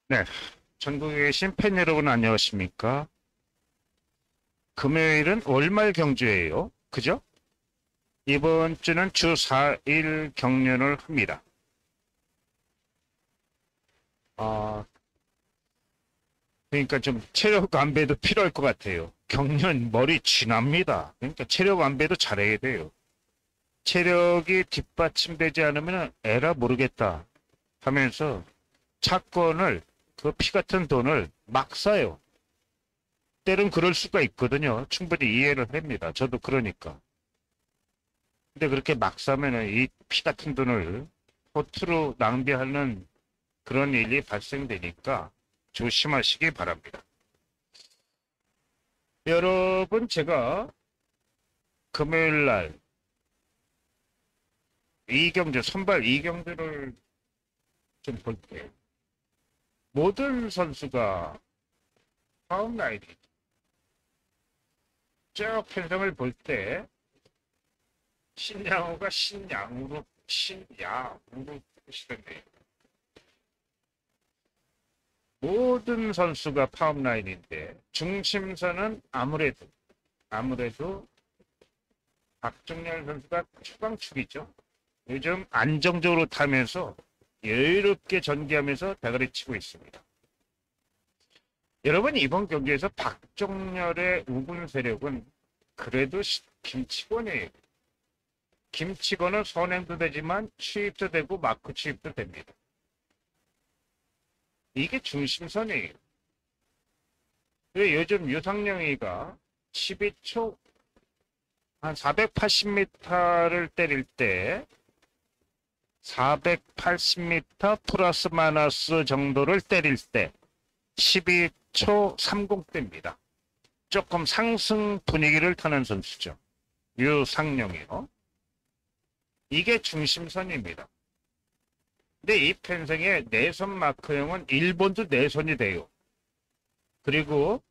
네, 전국에 계신 팬 여러분 안녕하십니까? 금요일은 월말 경주예요. 그죠? 이번 주는 주 4일 경연을 합니다. 아, 그러니까 좀 체력 안배도 필요할 것 같아요. 경연 머리 쥐납니다. 그러니까 체력 안배도 잘해야 돼요. 체력이 뒷받침되지 않으면 에라 모르겠다 하면서 차권을 그 피 같은 돈을 막 써요. 때론 그럴 수가 있거든요. 충분히 이해를 합니다. 저도 그러니까. 근데 그렇게 막 사면은 이 피 같은 돈을 허투루 낭비하는 그런 일이 발생되니까 조심하시기 바랍니다. 여러분, 제가 금요일 날 이경주, 선발 이경주를 좀 볼게요. 모든 선수가 파운라인이 쭉 편성을 볼 때 신양호가 신야우로 시던데요. 모든 선수가 파업라인인데 중심선은 아무래도 박정열 선수가 추방축이죠. 요즘 안정적으로 타면서 여유롭게 전개하면서 대가리 치고 있습니다. 여러분, 이번 경기에서 박정열의 우군 세력은 그래도 김치권이에요. 김치권은 선행도 되지만 취입도 되고 마크 취입도 됩니다. 이게 중심선이에요. 요즘 유상영이가 12초 한 480m를 때릴 때 480m 플러스 마이너스 정도를 때릴 때 12초 30대입니다. 조금 상승 분위기를 타는 선수죠. 유상영이요. 이게 중심선입니다. 근데 이 편성의 내선 마크형은 1번도 내선이 돼요. 그리고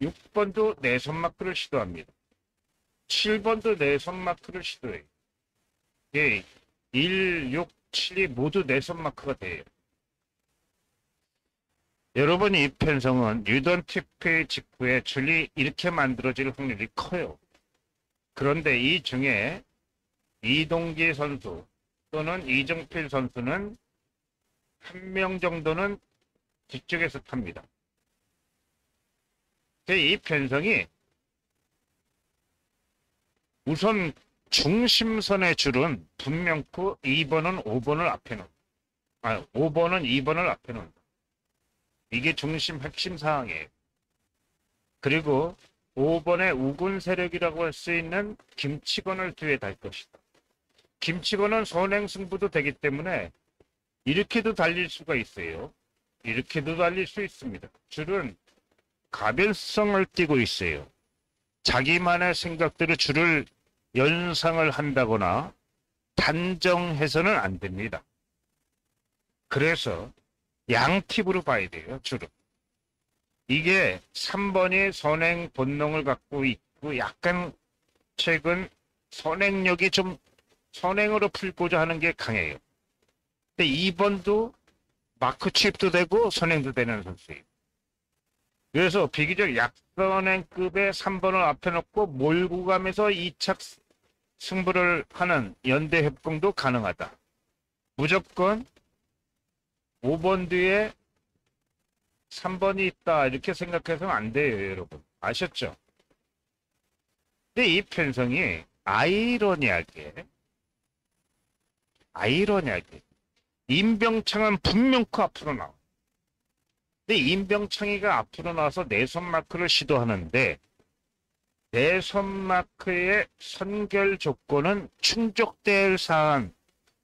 6번도 내선 마크를 시도합니다. 7번도 내선 마크를 시도해요. 예, 1, 6, 7이 모두 내선 마크가 돼요. 여러분, 이 편성은 유던 TP 직후에 줄이 이렇게 만들어질 확률이 커요. 그런데 이 중에 이동기 선수 또는 이정필 선수는 한 명 정도는 뒤쪽에서 탑니다. 이 편성이 우선 중심선의 줄은 분명코 2번은 5번을 앞에 놓는다. 5번은 2번을 앞에 놓는다. 이게 중심 핵심 사항이에요. 그리고 5번의 우군 세력이라고 할 수 있는 김치건을 뒤에 달 것이다. 김치건은 선행승부도 되기 때문에 이렇게도 달릴 수가 있어요. 이렇게도 달릴 수 있습니다. 줄은 가변성을 띠고 있어요. 자기만의 생각대로 줄을 연상을 한다거나 단정해서는 안 됩니다. 그래서 양팁으로 봐야 돼요, 줄은. 이게 3번이 선행 본능을 갖고 있고 약간 최근 선행력이 좀 선행으로 풀고자 하는 게 강해요. 근데 2번도 마크 칩도 되고 선행도 되는 선수예요. 그래서 비교적 약선행급의 3번을 앞에 놓고 몰고 가면서 2차 승부를 하는 연대 협공도 가능하다. 무조건 5번 뒤에 3번이 있다 이렇게 생각해서는 안 돼요, 여러분. 아셨죠? 근데 이 편성이 아이러니하게 임병창은 분명코 앞으로 나와. 근데 임병창이가 앞으로 나와서 내선 마크를 시도하는데 내선 마크의 선결 조건은 충족될 사안,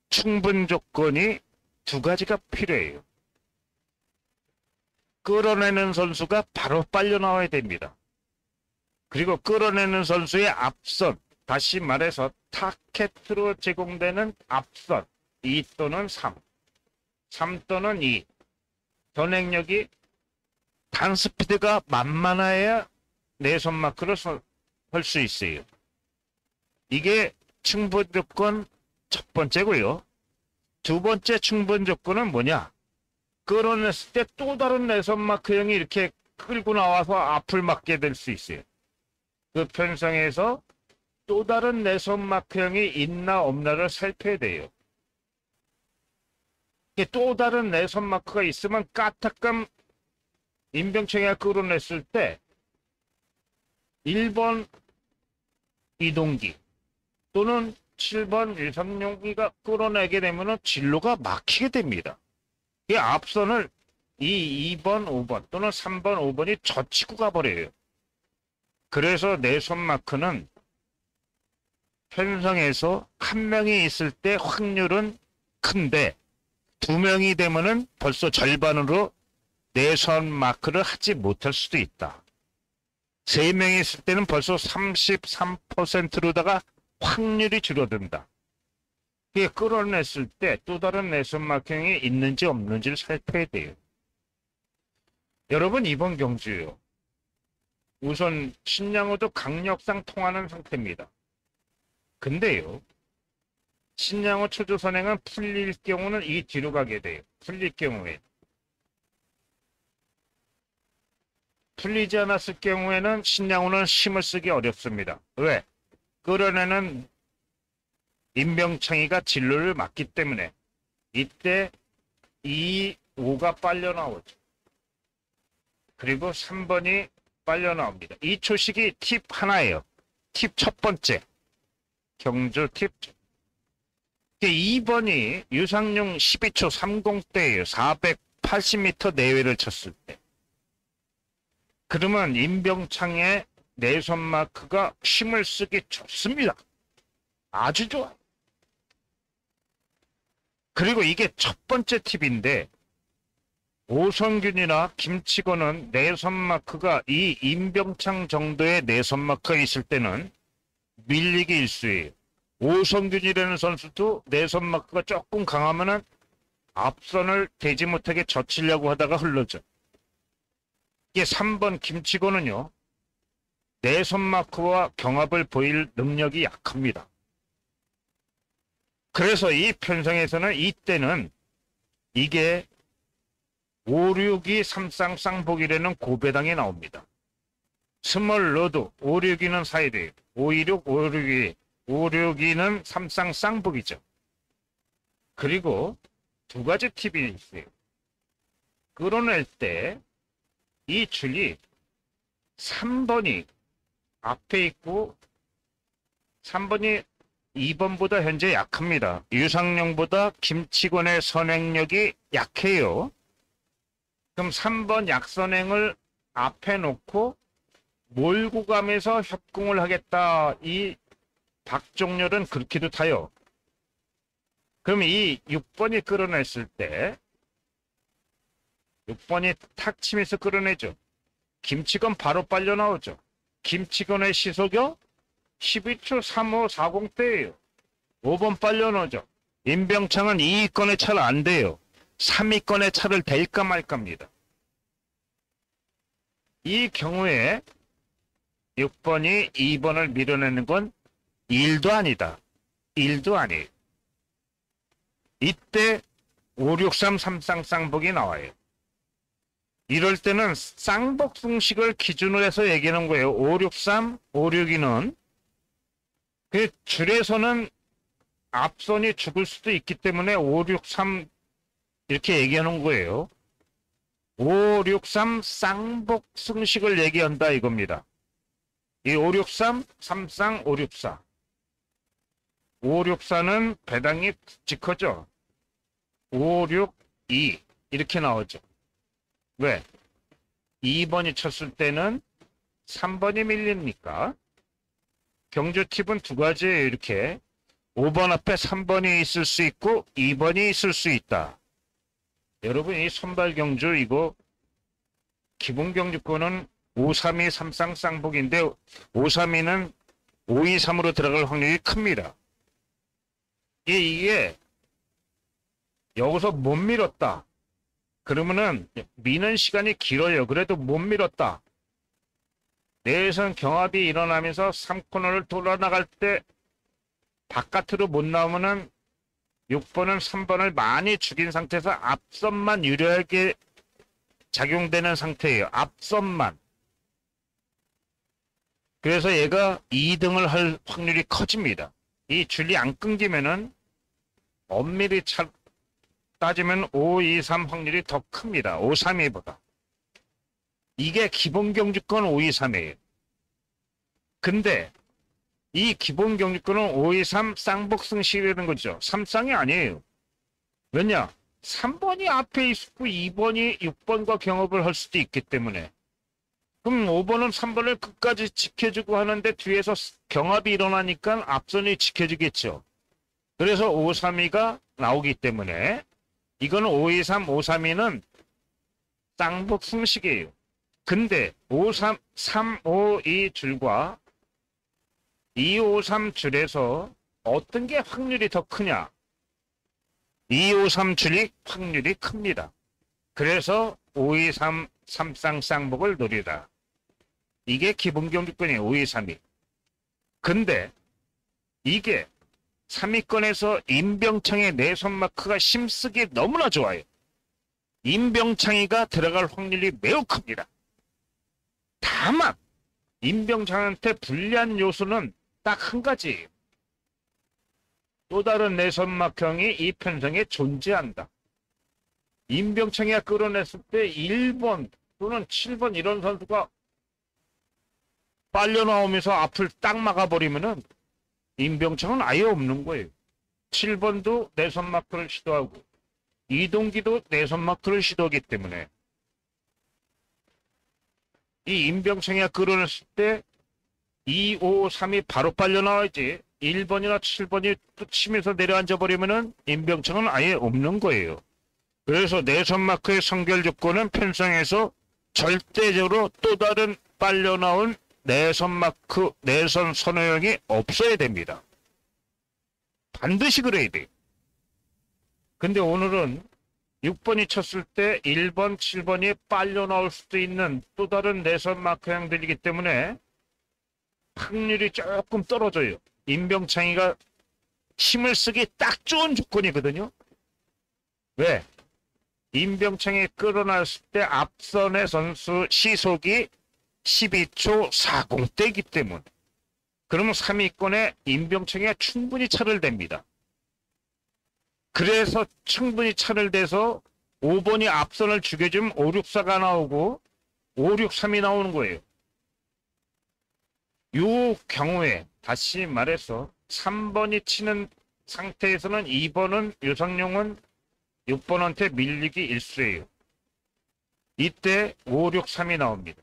충분 조건이 두 가지가 필요해요. 끌어내는 선수가 바로 빨려 나와야 됩니다. 그리고 끌어내는 선수의 앞선, 다시 말해서 타켓으로 제공되는 앞선 2 또는 3, 3 또는 2, 전행력이 단스피드가 만만해야 내선 마크를 할 수 있어요. 이게 충분 조건 첫 번째고요. 두 번째 충분 조건은 뭐냐? 끌어냈을 때 또 다른 내선 마크형이 이렇게 끌고 나와서 앞을 막게 될 수 있어요. 그 편성에서 또 다른 내선 마크형이 있나 없나를 살펴야 돼요. 또 다른 내선 마크가 있으면 까딱감 임병창이가 끌어냈을 때 1번 이동기 또는 7번 유상용기가 끌어내게 되면 진로가 막히게 됩니다. 이 앞선을 2번, 5번 또는 3번, 5번이 젖히고 가버려요. 그래서 내선 마크는 편성에서 한 명이 있을 때 확률은 큰데 2명이 되면은 벌써 절반으로 내선 마크를 하지 못할 수도 있다. 3명이 있을 때는 벌써 33%로다가 확률이 줄어든다. 이게 끌어냈을 때 또 다른 내선 마크형이 있는지 없는지를 살펴야 돼요. 여러분 이번 경주요. 우선 신양호도 강력상 통하는 상태입니다. 근데요. 신양호 초조선행은 풀릴 경우는 이 뒤로 가게 돼요. 풀릴 경우에. 풀리지 않았을 경우에는 신양호는 힘을 쓰기 어렵습니다. 왜? 끌어내는 임병창이가 진로를 막기 때문에 이때 2, 5가 빨려 나오죠. 그리고 3번이 빨려 나옵니다. 이 초식이 팁 하나예요. 팁 첫 번째. 경주 팁. 2번이 유상용 12초 30대예요. 480m 내외를 쳤을 때. 그러면 임병창의 내선 마크가 힘을 쓰기 좋습니다. 아주 좋아. 그리고 이게 첫 번째 팁인데 오성균이나 김치건은 내선 마크가 이 임병창 정도의 내선 마크가 있을 때는 밀리기 일쑤예요. 오성균이라는 선수도 내선 마크가 조금 강하면은 앞선을 대지 못하게 젖히려고 하다가 흘러져. 이게 3번 김치건은요. 내선 마크와 경합을 보일 능력이 약합니다. 그래서 이 편성에서는 이때는 이게 562 삼쌍쌍복이라는 고배당이 나옵니다. 스몰 로드 562는 사이드 526, 562, 562는 삼쌍쌍복이죠. 그리고 두 가지 팁이 있어요. 끌어낼 때 이 줄이 3번이 앞에 있고 3번이 2번보다 현재 약합니다. 유상용보다 김치권의 선행력이 약해요. 그럼 3번 약선행을 앞에 놓고 몰고 가면서 협공을 하겠다. 이 박종렬은 그렇게도 타요. 그럼 이 6번이 끌어냈을 때 6번이 탁 치면서 끌어내죠. 김치건 바로 빨려 나오죠. 김치건의 시속이 12초 3540대예요. 5번 빨려 나오죠. 임병창은 2위권의 차를 안 돼요. 3위권의 차를 댈까 말까입니다. 이 경우에 6번이 2번을 밀어내는 건 1도 아니다. 1도 아니에요. 이때 563 삼쌍쌍복이 나와요. 이럴 때는 쌍복 승식을 기준으로 해서 얘기하는 거예요. 563, 562는 그 줄에서는 앞선이 죽을 수도 있기 때문에 563 이렇게 얘기하는 거예요. 563 쌍복 승식을 얘기한다 이겁니다. 이 563, 삼쌍 564. 564는 배당이 굵직하죠. 562 이렇게 나오죠. 왜? 2번이 쳤을 때는 3번이 밀립니까? 경주 팁은 두 가지예요. 이렇게 5번 앞에 3번이 있을 수 있고 2번이 있을 수 있다. 여러분 이 선발 경주 이거 기본 경주권은 532 삼쌍쌍복인데 532는 523으로 들어갈 확률이 큽니다. 이게 여기서 못 밀었다. 그러면은 미는 시간이 길어요. 그래도 못 밀었다. 내선 경합이 일어나면서 3코너를 돌아 나갈 때 바깥으로 못 나오면은 6번은 3번을 많이 죽인 상태에서 앞선만 유리하게 작용되는 상태예요. 앞선만. 그래서 얘가 2등을 할 확률이 커집니다. 이 줄이 안 끊기면은 엄밀히 따지면 5, 2, 3 확률이 더 큽니다. 5, 3, 2보다. 이게 기본 경주권 5, 2, 3이에요. 근데 이 기본 경주권은 5, 2, 3 쌍복승식이라는 거죠. 3쌍이 아니에요. 왜냐? 3번이 앞에 있고 2번이 6번과 경합을 할 수도 있기 때문에. 그럼 5번은 3번을 끝까지 지켜주고 하는데 뒤에서 경합이 일어나니까 앞선이 지켜주겠죠. 그래서 5, 3, 2가 나오기 때문에 이거는 5, 2, 3, 5, 3, 2는 쌍복승식이에요. 근데 5, 3, 3, 5, 2 줄과 2, 5, 3 줄에서 어떤 게 확률이 더 크냐? 2, 5, 3 줄이 확률이 큽니다. 그래서 5, 2, 3, 3쌍 쌍복을 노리다. 이게 기본 경주권이에요. 5, 2, 3이. 근데 이게 3위권에서 임병창의 내선 마크가 심쓰기 너무나 좋아요. 임병창이가 들어갈 확률이 매우 큽니다. 다만 임병창한테 불리한 요소는 딱 한 가지예요. 또 다른 내선 마크형이 이 편성에 존재한다. 임병창이가 끌어냈을 때 1번 또는 7번 이런 선수가 빨려 나오면서 앞을 딱 막아버리면은 임병창은 아예 없는 거예요. 7번도 내선 마크를 시도하고 이동기도 내선 마크를 시도하기 때문에 이 임병창이가 끌어냈을 때 2, 5, 3이 바로 빨려 나와야지 1번이나 7번이 또 치면서 내려앉아 버리면은 임병창은 아예 없는 거예요. 그래서 내선 마크의 선결 조건은 편성에서 절대적으로 또 다른 빨려 나온 내선 마크, 내선 선호형이 없어야 됩니다. 반드시 그래야 돼요. 근데 오늘은 6번이 쳤을 때 1번, 7번이 빨려 나올 수도 있는 또 다른 내선 마크형들이기 때문에 확률이 조금 떨어져요. 임병창이가 힘을 쓰기 딱 좋은 조건이거든요. 왜? 임병창이 끌어놨을 때 앞선의 선수 시속이 12초 40대이기 때문에 그러면 3위권에 임병창이가 충분히 차를 댑니다. 그래서 충분히 차를 대서 5번이 앞선을 죽여주면 5, 6, 4가 나오고 5, 6, 3이 나오는 거예요. 이 경우에 다시 말해서 3번이 치는 상태에서는 2번은 유상용은 6번한테 밀리기 일수예요. 이때 5, 6, 3이 나옵니다.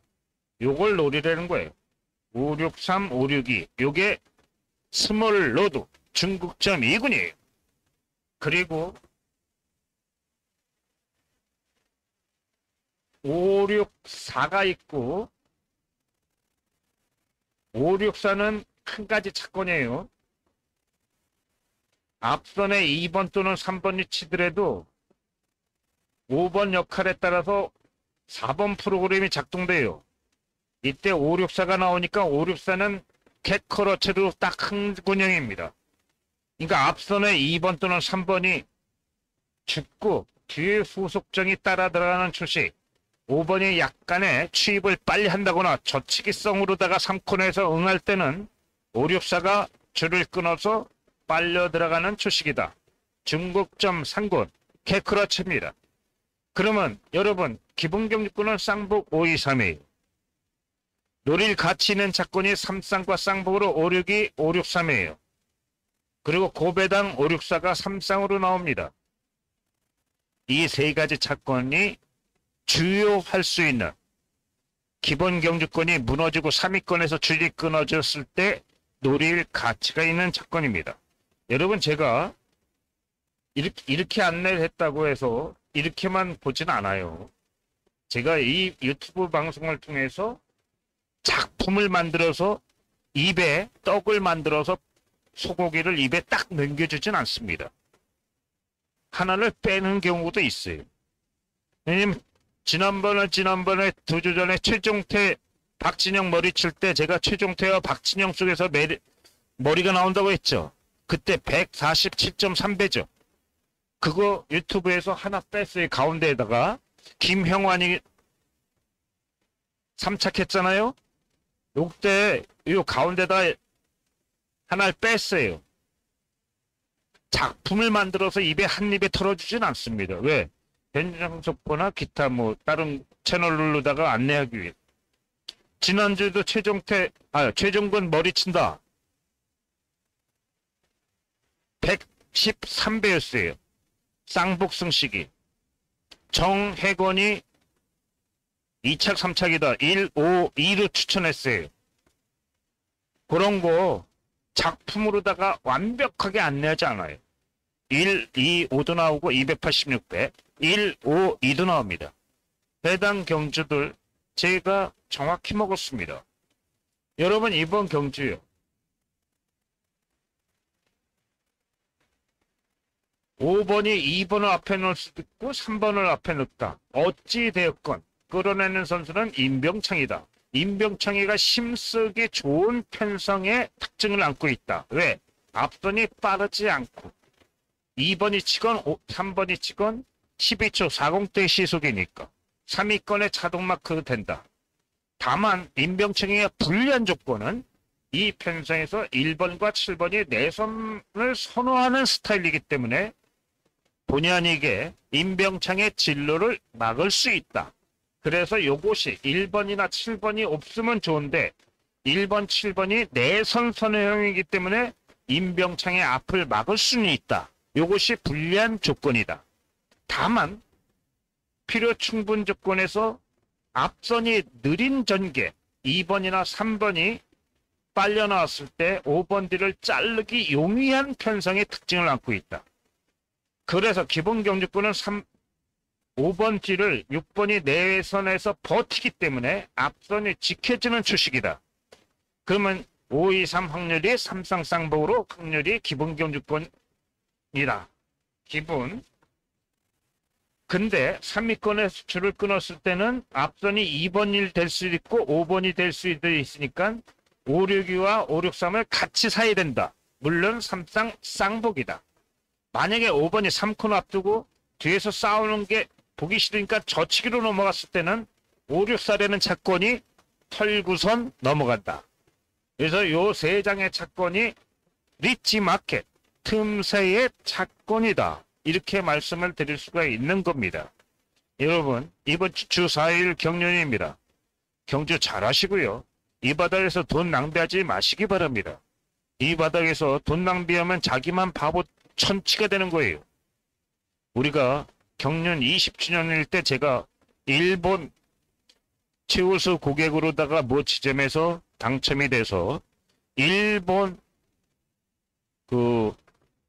요걸 노리라는 거예요. 5, 6, 3, 5, 6, 2. 요게 스몰 로드 중국점 2군이에요. 그리고 5, 6, 4가 있고 5, 6, 4는 한 가지 차권이에요. 앞선에 2번 또는 3번이 치더라도 5번 역할에 따라서 4번 프로그램이 작동돼요. 이때 5, 6, 4가 나오니까 5, 6, 4는 캣커러체로 딱 한 군형입니다. 그러니까 앞선에 2번 또는 3번이 죽고 뒤에 후속정이 따라 들어가는 추식 5번이 약간의 취입을 빨리 한다거나 저치기성으로다가 3코너에서 응할 때는 5, 6, 4가 줄을 끊어서 빨려 들어가는 추식이다. 중국점 3군 캣커러체입니다. 그러면 여러분 기본 경주권은 쌍복 5, 2, 3이에요. 노릴 가치 있는 차권이 3쌍과 쌍복으로 5, 6이 5, 6, 3이에요. 그리고 고배당 5, 6, 4가 3쌍으로 나옵니다. 이 세 가지 차권이 주요할 수 있는 기본 경주권이 무너지고 3위권에서 줄이 끊어졌을 때 노릴 가치가 있는 차권입니다. 여러분 제가 이렇게 안내를 했다고 해서 이렇게만 보진 않아요. 제가 이 유튜브 방송을 통해서 작품을 만들어서 입에 떡을 만들어서 소고기를 입에 딱 넘겨주진 않습니다. 하나를 빼는 경우도 있어요. 왜냐면 지난번에 2주 전에 최종태 박진영 머리 칠 때 제가 최종태와 박진영 속에서 머리가 나온다고 했죠. 그때 147.3배죠. 그거 유튜브에서 하나 뺐어요. 가운데에다가 김형환이 3착했잖아요. 요때 요 가운데다 하나를 뺐어요. 작품을 만들어서 입에 한 입에 털어주진 않습니다. 왜? 현장속보나 기타 뭐 다른 채널로다가 안내하기 위해. 지난주에도 최종건 머리 친다. 113배였어요. 쌍복승식이. 정혜건이 2착, 3착이다. 1, 5, 2로 추천했어요. 그런 거 작품으로다가 완벽하게 안내하지 않아요. 1, 2, 5도 나오고 286배, 1, 5, 2도 나옵니다. 해당 경주들 제가 정확히 먹었습니다. 여러분 이번 경주요. 5번이 2번을 앞에 넣을 수도 있고 3번을 앞에 넣다. 어찌 되었건 끌어내는 선수는 임병창이다. 임병창이가 힘쓰기 좋은 편성의 특징을 안고 있다. 왜? 앞선이 빠르지 않고 2번이 치건 3번이 치건 12초 40대 시속이니까 3위권에 자동 마크 된다. 다만 임병창이의 불리한 조건은 이 편성에서 1번과 7번이 내선을 선호하는 스타일이기 때문에 본의 아니게 임병창의 진로를 막을 수 있다. 그래서 요것이 1번이나 7번이 없으면 좋은데 1번, 7번이 내선 선호형이기 때문에 임병창의 앞을 막을 수는 있다. 요것이 불리한 조건이다. 다만 필요 충분 조건에서 앞선이 느린 전개 2번이나 3번이 빨려 나왔을 때 5번 뒤를 자르기 용이한 편성의 특징을 안고 있다. 그래서 기본 경주권은 5번 뒤를 6번이 내선에서 버티기 때문에 앞선이 지켜지는 추식이다. 그러면 5, 2, 3 확률이 3쌍쌍복으로 확률이 기본 경주권이다. 기본. 근데 3위권에서 줄을 끊었을 때는 앞선이 2번이 될 수 있고 5번이 될 수도 있으니까 5, 6, 2와 5, 6, 3을 같이 사야 된다. 물론 3쌍쌍복이다. 만약에 5번이 3코너 앞두고 뒤에서 싸우는 게 보기 싫으니까 저치기로 넘어갔을 때는 5, 6, 4라는 차권이 털구선 넘어간다. 그래서 요 세 장의 차권이 리치 마켓, 틈새의 차권이다. 이렇게 말씀을 드릴 수가 있는 겁니다. 여러분 이번 주 4일 경륜입니다. 경주 잘 하시고요. 이 바닥에서 돈 낭비하지 마시기 바랍니다. 이 바닥에서 돈 낭비하면 자기만 바보 천치가 되는 거예요. 우리가 경륜 20주년일 때 제가 일본 최우수 고객으로다가 뭐 지점에서 당첨이 돼서 일본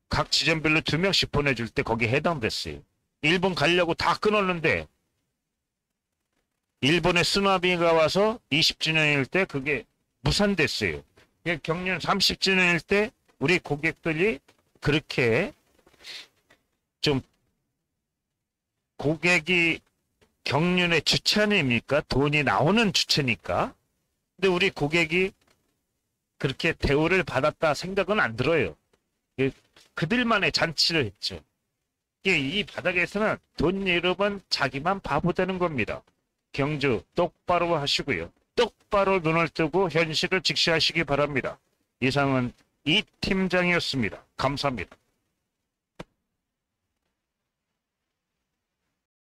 각 지점별로 2명씩 보내줄 때 거기에 해당됐어요. 일본 가려고 다 끊었는데 일본의 쓰나미가 와서 20주년일 때 그게 무산됐어요. 경륜 30주년일 때 우리 고객들이 그렇게 좀 고객이 경륜의 주체 아닙니까? 돈이 나오는 주체니까. 근데 우리 고객이 그렇게 대우를 받았다 생각은 안 들어요. 그들만의 잔치를 했죠. 이 바닥에서는 돈 잃으면 자기만 바보 되는 겁니다. 경주 똑바로 하시고요. 똑바로 눈을 뜨고 현실을 직시하시기 바랍니다. 이상은 이 팀장이었습니다. 감사합니다.